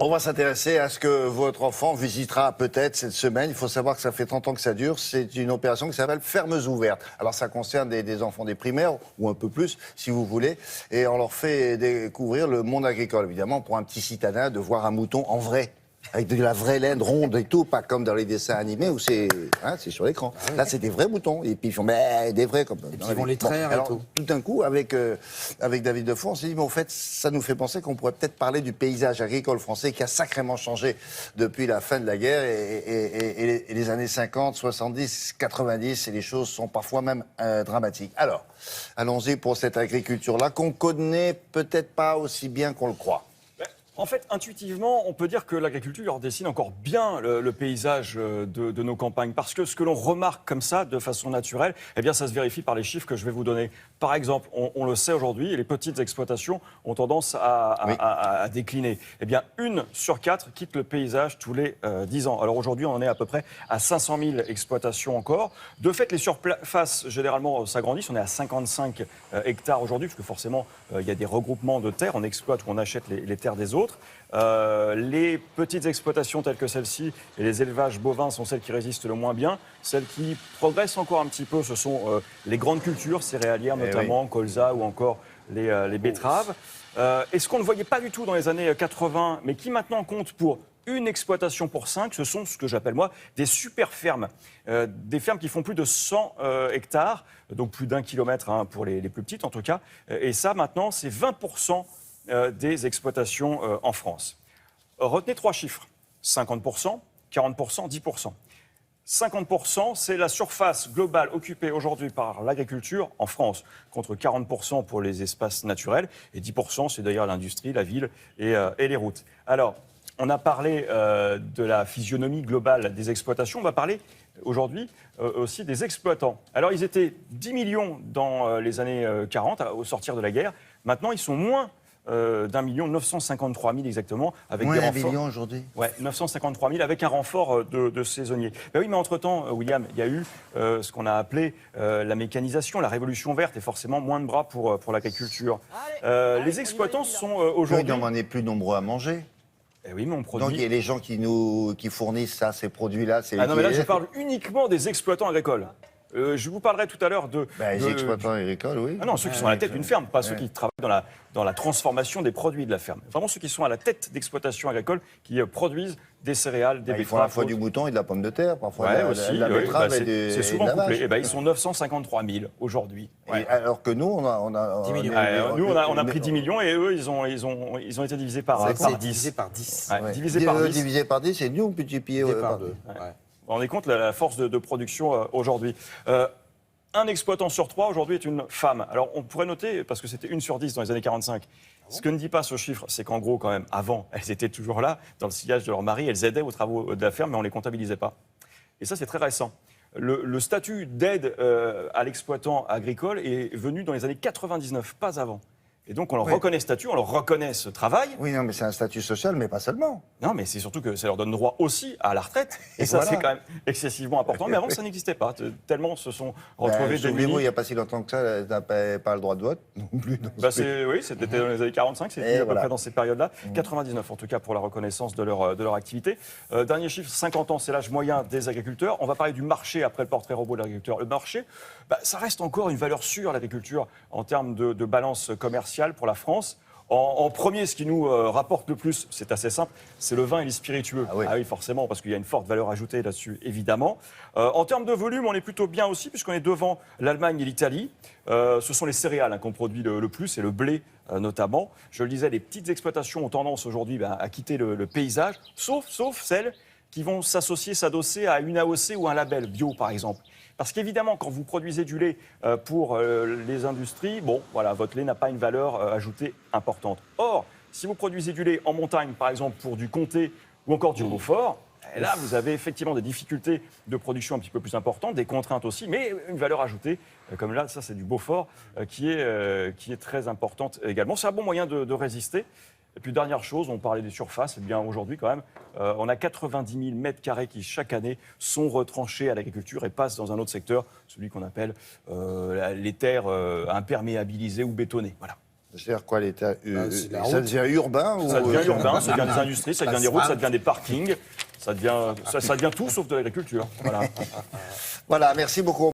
On va s'intéresser à ce que votre enfant visitera peut-être cette semaine. Il faut savoir que ça fait 30 ans que ça dure. C'est une opération qui s'appelle Fermes ouvertes. Alors ça concerne des enfants des primaires, ou un peu plus, si vous voulez. Et on leur fait découvrir le monde agricole, évidemment, pour un petit citadin, de voir un mouton en vrai. Avec de la vraie laine ronde et tout, pas comme dans les dessins animés où c'est sur l'écran. Ah oui. Là, c'est des vrais moutons. Et puis ils font des vrais comme. Et puis ils vont les traire et tout. Tout d'un coup, avec David Defoe, on s'est dit, mais en fait, ça nous fait penser qu'on pourrait peut-être parler du paysage agricole français qui a sacrément changé depuis la fin de la guerre et les années 50, 70, 90, et les choses sont parfois même dramatiques. Alors, allons-y pour cette agriculture-là qu'on connaît peut-être pas aussi bien qu'on le croit. En fait, intuitivement, on peut dire que l'agriculture dessine encore bien le paysage de nos campagnes. Parce que ce que l'on remarque comme ça, de façon naturelle, eh bien, ça se vérifie par les chiffres que je vais vous donner. Par exemple, on le sait aujourd'hui, les petites exploitations ont tendance à décliner. Eh bien, 1 sur 4 quitte le paysage tous les 10 ans. Alors aujourd'hui, on en est à peu près à 500 000 exploitations encore. De fait, les surfaces, généralement, s'agrandissent. On est à 55 hectares aujourd'hui, parce que forcément, il y a des regroupements de terres. On exploite ou on achète les terres des autres. Les petites exploitations telles que celle-ci et les élevages bovins sont celles qui résistent le moins bien. Celles qui progressent encore un petit peu, ce sont les grandes cultures céréalières, notamment colza ou encore les betteraves. Et ce qu'on ne voyait pas du tout dans les années 80, mais qui maintenant compte pour une exploitation pour 5, ce sont ce que j'appelle moi des super fermes. Des fermes qui font plus de 100 hectares, donc plus d'1 kilomètre pour les plus petites en tout cas. Et ça maintenant, c'est 20% des exploitations en France. Retenez 3 chiffres, 50%, 40%, 10%. 50%, c'est la surface globale occupée aujourd'hui par l'agriculture en France, contre 40% pour les espaces naturels, et 10% c'est d'ailleurs l'industrie, la ville et les routes. Alors, on a parlé de la physionomie globale des exploitations, on va parler aujourd'hui aussi des exploitants. Alors, ils étaient 10 millions dans les années 40, au sortir de la guerre. Maintenant, ils sont moins d'1 million 953 000 exactement, avec moins des renforts. 1 million aujourd'hui. Ouais, 953 000 avec un renfort de saisonniers. Ben oui, mais entre-temps, William, il y a eu ce qu'on a appelé la mécanisation, la révolution verte, et forcément moins de bras pour l'agriculture. Les exploitants sont aujourd'hui... on est plus nombreux à manger. Eh oui, mais on produit... Donc il y a les gens qui fournissent ces produits-là. Ah non, mais là, je parle uniquement des exploitants agricoles. Je vous parlerai tout à l'heure les exploitants agricoles, oui. Ah non, ceux qui sont à la tête d'une ferme, pas ceux qui travaillent dans la transformation des produits de la ferme. Vraiment ceux qui sont à la tête d'exploitations agricoles qui produisent des céréales, des betteraves. Ils font à la fois du mouton et de la pomme de terre, parfois aussi, la betterave c'est souvent couplé. Ils sont 953 000 aujourd'hui. Ouais. Alors que nous, on a 10 millions. Nous, on a pris 10 millions et eux, ils ont été divisés par 10. Divisé par 10. Ouais, divisé par 10. Divisé par 10, et nous, on peut multiplier par 2. On est compte la force de production aujourd'hui. Un exploitant sur 3 aujourd'hui est une femme. Alors on pourrait noter, parce que c'était 1 sur 10 dans les années 45, ce que ne dit pas ce chiffre, c'est qu'en gros quand même, avant, elles étaient toujours là, dans le sillage de leur mari, elles aidaient aux travaux de la ferme, mais on ne les comptabilisait pas. Et ça c'est très récent. Le statut d'aide à l'exploitant agricole est venu dans les années 99, pas avant. Et donc on leur reconnaît ce statut, on leur reconnaît ce travail. Oui, non, mais c'est un statut social, mais pas seulement. Non, mais c'est surtout que ça leur donne droit aussi à la retraite. Et ça, c'est quand même excessivement important. Mais avant, ça n'existait pas. Tellement se sont retrouvés démunis. Il n'y a pas si longtemps que ça, n'avait pas le droit de vote non plus. Oui, c'était dans les années 45, c'était à peu près dans ces périodes-là. 99 en tout cas pour la reconnaissance de leur activité. Dernier chiffre, 50 ans, c'est l'âge moyen des agriculteurs. On va parler du marché après le portrait robot de l'agriculteur. Le marché, ça reste encore une valeur sûre, l'agriculture, en termes de balance commerciale pour la France. En premier, ce qui nous rapporte le plus, c'est assez simple, c'est le vin et les spiritueux. Ah oui, forcément, parce qu'il y a une forte valeur ajoutée là-dessus, évidemment. En termes de volume, on est plutôt bien aussi, puisqu'on est devant l'Allemagne et l'Italie. Ce sont les céréales qu'on produit le plus, et le blé notamment. Je le disais, les petites exploitations ont tendance aujourd'hui à quitter le paysage, sauf celles qui vont s'adosser à une AOC ou un label bio, par exemple. Parce qu'évidemment, quand vous produisez du lait pour les industries, votre lait n'a pas une valeur ajoutée importante. Or, si vous produisez du lait en montagne, par exemple, pour du comté ou encore du Beaufort, là, vous avez effectivement des difficultés de production un petit peu plus importantes, des contraintes aussi, mais une valeur ajoutée, comme là, ça c'est du Beaufort, qui est très importante également. C'est un bon moyen de résister. Et puis, dernière chose, on parlait des surfaces. Eh bien, aujourd'hui, quand même, on a 90 000 mètres carrés qui, chaque année, sont retranchés à l'agriculture et passent dans un autre secteur, celui qu'on appelle les terres imperméabilisées ou bétonnées. Voilà. C'est-à-dire quoi, l'État c'est la ça route. devient urbain Ça ou devient urbain, ça devient des industries, ça devient des routes, ça Asphalte. devient des parkings, ça devient tout sauf de l'agriculture. Voilà. Voilà, merci beaucoup.